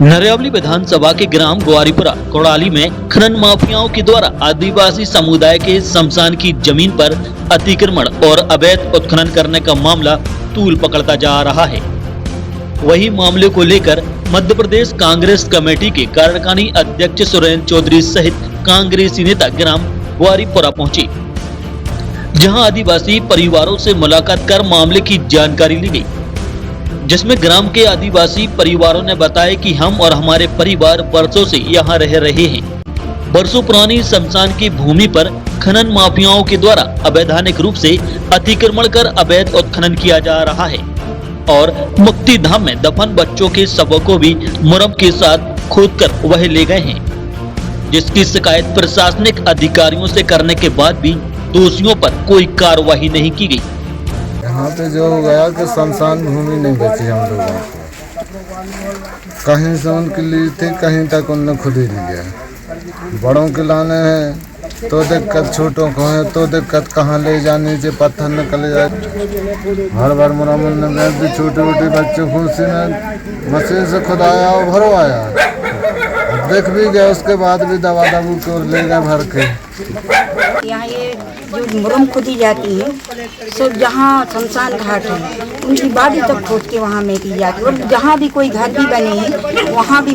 नरयावली विधानसभा के ग्राम ग्वारीपुरा कोड़ाली में खनन माफियाओं के द्वारा आदिवासी समुदाय के शमशान की जमीन पर अतिक्रमण और अवैध उत्खनन करने का मामला तूल पकड़ता जा रहा है। वही मामले को लेकर मध्य प्रदेश कांग्रेस कमेटी के कार्यकारिणी अध्यक्ष सुरेंद्र चौधरी सहित कांग्रेसी नेता ग्राम ग्वारीपुरा पहुंचे, जहां आदिवासी परिवारों से मुलाकात कर मामले की जानकारी ली गई, जिसमें ग्राम के आदिवासी परिवारों ने बताया कि हम और हमारे परिवार वर्षों से यहाँ रह रहे हैं। वर्षों पुरानी शमशान की भूमि पर खनन माफियाओं के द्वारा अवैधानिक रूप से अतिक्रमण कर अवैध उत्खनन किया जा रहा है और मुक्ति धाम में दफन बच्चों के शवों को भी मुरम के साथ खोदकर वह ले गए हैं, जिसकी शिकायत प्रशासनिक अधिकारियों से करने के बाद भी दोषियों पर कोई कार्रवाई नहीं की गई। यहाँ पे जो हो गया कि शमशान भूमि नहीं बची हम लोगों को, कहीं से उनकी ली थी, कहीं तक उनने खुद ही लिया। बड़ों के लाने हैं तो दिक्कत, छोटों को है तो दिक्कत, कहाँ ले जाने से पत्थर निकल जाए। हर बार मुरामन ने भी छोटे छोटे बच्चे खुशी में मशीन से खुदाया और भरवाया, देख भी गया, उसके बाद भी दबा दबू को ले गए भर के। यहाँ ये जो मुरम खोदी जाती है, सब जहाँ शमशान घाट है उनकी बाडी तक खोद के वहाँ में की जाती है, और जहाँ भी कोई घर भी बने हैं वहाँ भी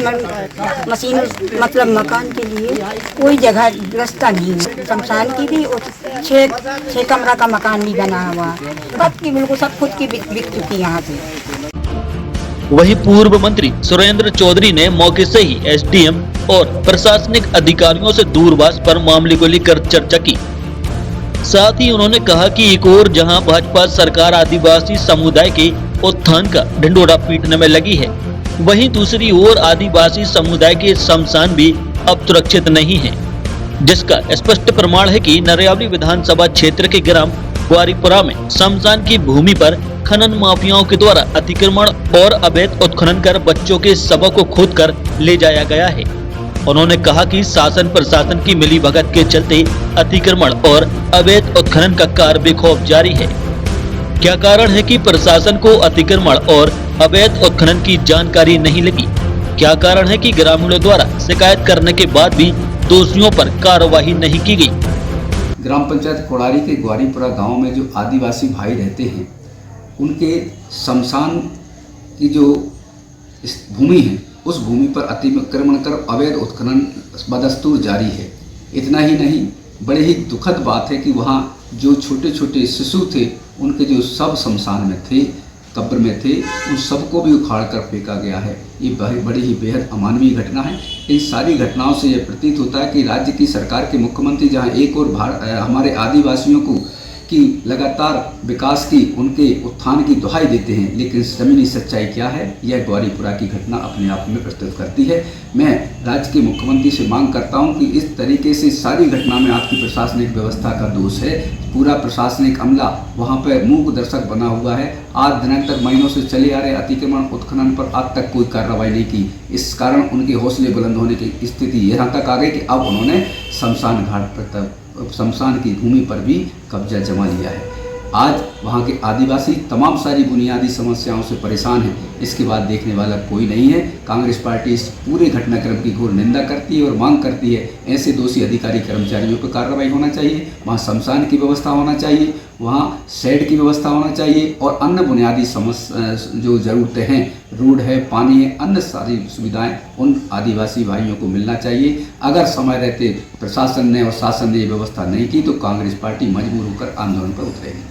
मशीन मतलब मकान के लिए कोई जगह रास्ता नहीं है। शमशान की भी और छः कमरा का मकान भी बना हुआ, सब की बिल्कुल सब खुद की बिक चुकी यहाँ पे। वहीं पूर्व मंत्री सुरेंद्र चौधरी ने मौके से ही एसडीएम और प्रशासनिक अधिकारियों से दूरभाष पर मामले को लेकर चर्चा की। साथ ही उन्होंने कहा कि एक और जहां भाजपा सरकार आदिवासी समुदाय के उत्थान का ढिंढोरा पीटने में लगी है, वहीं दूसरी ओर आदिवासी समुदाय के शमशान भी अब सुरक्षित नहीं है, जिसका स्पष्ट प्रमाण है कि नरयावली विधानसभा क्षेत्र के ग्राम ग्वारीपुरा में शमशान की भूमि पर खनन माफियाओं के द्वारा अतिक्रमण और अवैध उत्खनन कर बच्चों के शवों को खोदकर ले जाया गया है। उन्होंने कहा कि शासन प्रशासन की मिलीभगत के चलते अतिक्रमण और अवैध उत्खनन का कार्य बेखौफ जारी है। क्या कारण है कि प्रशासन को अतिक्रमण और अवैध उत्खनन की जानकारी नहीं लगी? क्या कारण है कि ग्रामीणों द्वारा शिकायत करने के बाद भी दोषियों पर कार्रवाई नहीं की गई? ग्राम पंचायत कोड़ारी के ग्वारीपुरा गांव में जो आदिवासी भाई रहते हैं, उनके शमशान की जो इस भूमि है, उस भूमि पर अतिक्रमण कर अवैध उत्खनन बदस्तूर जारी है। इतना ही नहीं, बड़े ही दुखद बात है कि वहाँ जो छोटे छोटे शिशु थे, उनके जो शव शमशान में थे, कब्र में थे, उन सबको भी उखाड़ कर फेंका गया है। ये बड़ी ही बेहद अमानवीय घटना है। इन सारी घटनाओं से यह प्रतीत होता है कि राज्य की सरकार के मुख्यमंत्री जहां एक और हमारे आदिवासियों को की लगातार विकास की, उनके उत्थान की दुहाई देते हैं, लेकिन ज़मीनी सच्चाई क्या है, यह ग्वारीपुरा की घटना अपने आप में प्रस्तुत करती है। मैं राज्य के मुख्यमंत्री से मांग करता हूं कि इस तरीके से सारी घटना में आपकी प्रशासनिक व्यवस्था का दोष है। पूरा प्रशासनिक अमला वहां पर मूक दर्शक बना हुआ है। आज दिनक तक महीनों से चले आ रहे अतिक्रमण उत्खनन पर आज तक कोई कार्रवाई नहीं की। इस कारण उनके हौसले बुलंद होने की स्थिति यहाँ तक आ गई कि अब उन्होंने शमशान घाट पर, शमशान की भूमि पर भी कब्जा जमा लिया है। आज वहाँ के आदिवासी तमाम सारी बुनियादी समस्याओं से परेशान हैं। इसके बाद देखने वाला कोई नहीं है। कांग्रेस पार्टी इस पूरे घटनाक्रम की घोर निंदा करती है और मांग करती है ऐसे दोषी अधिकारी कर्मचारियों पर कार्रवाई होना चाहिए, वहाँ शमशान की व्यवस्था होना चाहिए, वहाँ शेड की व्यवस्था होना चाहिए और अन्य बुनियादी समस्या जो ज़रूरतें हैं, रोड है, पानी है, अन्य सारी सुविधाएं उन आदिवासी भाइयों को मिलना चाहिए। अगर समय रहते प्रशासन ने और शासन ने ये व्यवस्था नहीं की तो कांग्रेस पार्टी मजबूर होकर आंदोलन पर उतरेगी।